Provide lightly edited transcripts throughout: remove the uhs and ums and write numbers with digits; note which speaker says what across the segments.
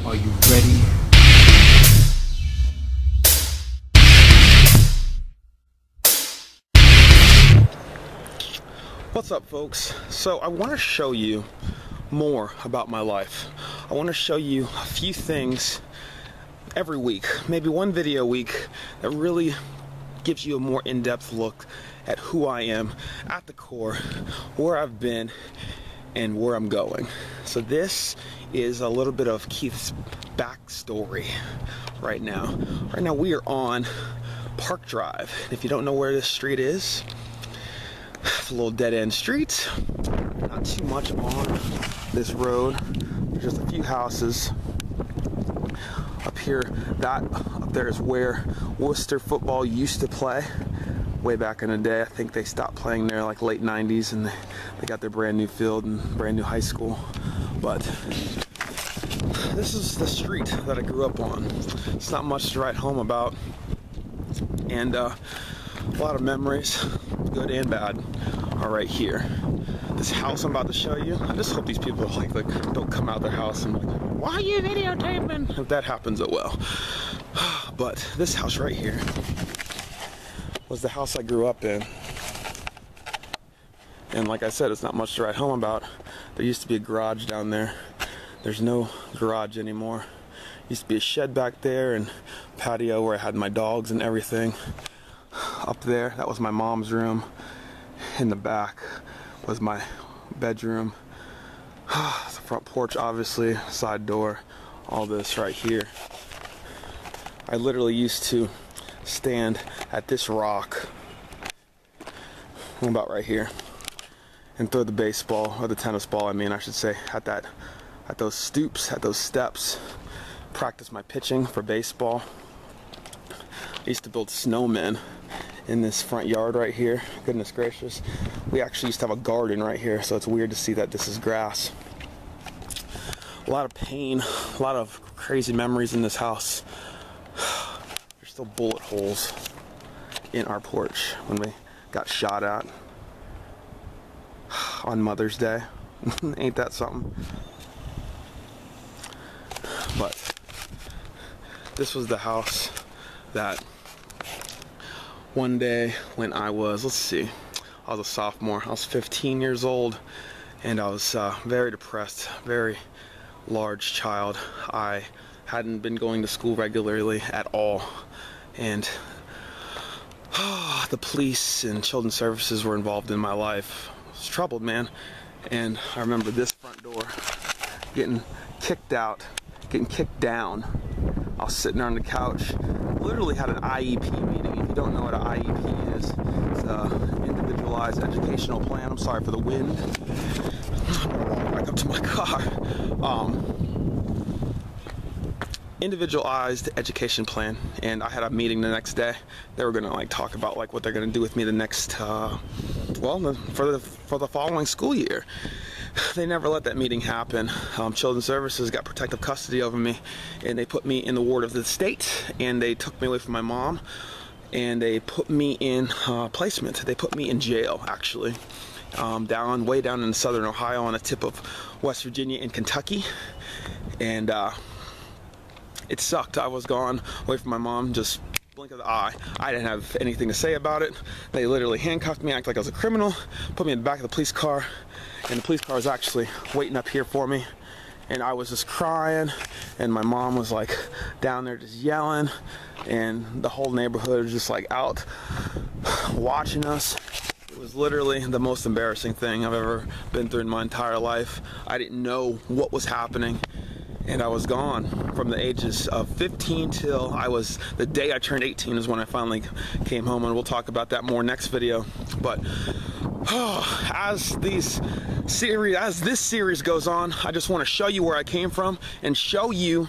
Speaker 1: Are you ready?
Speaker 2: What's up, folks? So I want to show you more about my life. I want to show you a few things every week, maybe one video a week, that really gives you a more in-depth look at who I am at the core, where I've been, and where I'm going. So this is a little bit of Keith's backstory right now. Right now we are on Park Drive. If you don't know where this street is, it's a little dead-end street. Not too much on this road. There's just a few houses. Up here, up there is where Worcester football used to play way back in the day. I think they stopped playing there like late 90s, and they got their brand new field and brand new high school. But this is the street that I grew up on. It's not much to write home about, and a lot of memories, good and bad, are right here. This house I'm about to show you, I just hope these people like don't come out of their house and like, why are you videotaping? If that happens, it will. But this house right here was the house I grew up in. And like I said, it's not much to write home about. There used to be a garage down there. There's no garage anymore. Used to be a shed back there and patio where I had my dogs and everything. Up there, that was my mom's room. In the back was my bedroom. The front porch, obviously, side door, all this right here. I literally used to stand at this rock, about right here, and throw the baseball, or the tennis ball, I should say, at those stoops, at those steps, practice my pitching for baseball. I used to build snowmen in this front yard right here. Goodness gracious. We actually used to have a garden right here, so it's weird to see that this is grass. A lot of pain, a lot of crazy memories in this house. There's still bullet holes in our porch when we got shot at on Mother's Day. Ain't that something? But this was the house that one day when I was, I was a sophomore. I was 15 years old, and I was very depressed, very large child. I hadn't been going to school regularly at all, and the police and children's services were involved in my life. I was troubled, man. And I remember this front door getting kicked out, getting kicked down. I was sitting there on the couch, literally had an IEP meeting. If you don't know what an IEP is, it's an individualized educational plan. I'm sorry for the wind. I'm gonna walk back up to my car. Individualized education plan, and I had a meeting the next day. They were gonna talk about what they're gonna do with me the next, for the following school year. They never let that meeting happen. Children's Services got protective custody over me, and they put me in the ward of the state, and they took me away from my mom, and they put me in placement. They put me in jail, actually, way down in southern Ohio, on the tip of West Virginia and Kentucky. And it sucked. I was gone away from my mom, just blink of the eye. I didn't have anything to say about it. They literally handcuffed me, acted like I was a criminal, put me in the back of the police car, and the police car was actually waiting up here for me. And I was just crying, and my mom was down there just yelling, and the whole neighborhood was just out watching us. It was literally the most embarrassing thing I've ever been through in my entire life. I didn't know what was happening, and I was gone from the ages of 15 till the day I turned 18 is when I finally came home, and we'll talk about that more next video. But as this series goes on, I just want to show you where I came from and show you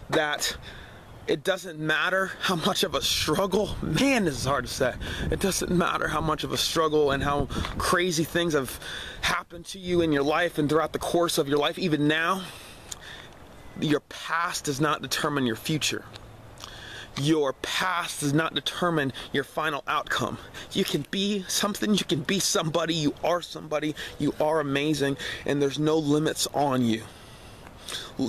Speaker 2: that it doesn't matter how much of a struggle, man, this is hard to say. It doesn't matter how much of a struggle and how crazy things have happened to you in your life and throughout the course of your life, even now. Your past does not determine your future. Your past does not determine your final outcome. You can be something, you can be somebody, you are amazing, and there's no limits on you.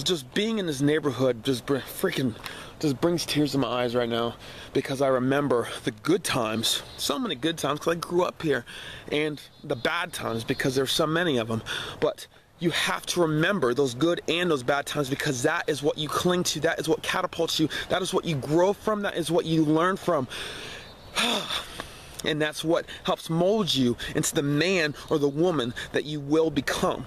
Speaker 2: just being in this neighborhood just brings tears to my eyes right now, because I remember the good times, so many good times, because I grew up here, and the bad times, because there's so many of them. But you have to remember those good and those bad times, because that is what you cling to, that is what catapults you, that is what you grow from, that is what you learn from. And that's what helps mold you into the man or the woman that you will become.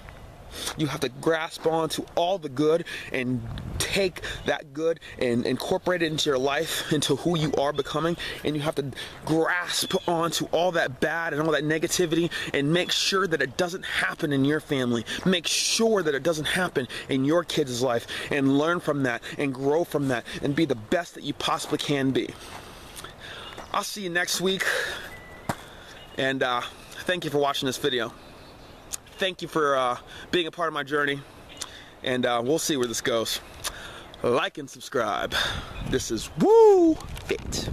Speaker 2: You have to grasp onto all the good and take that good and incorporate it into your life, into who you are becoming. And you have to grasp onto all that bad and all that negativity and make sure that it doesn't happen in your family. Make sure that it doesn't happen in your kids' life, and learn from that and grow from that and be the best that you possibly can be. I'll see you next week, and thank you for watching this video. Thank you for being a part of my journey, and we'll see where this goes. Like and subscribe. This is Woo Fit.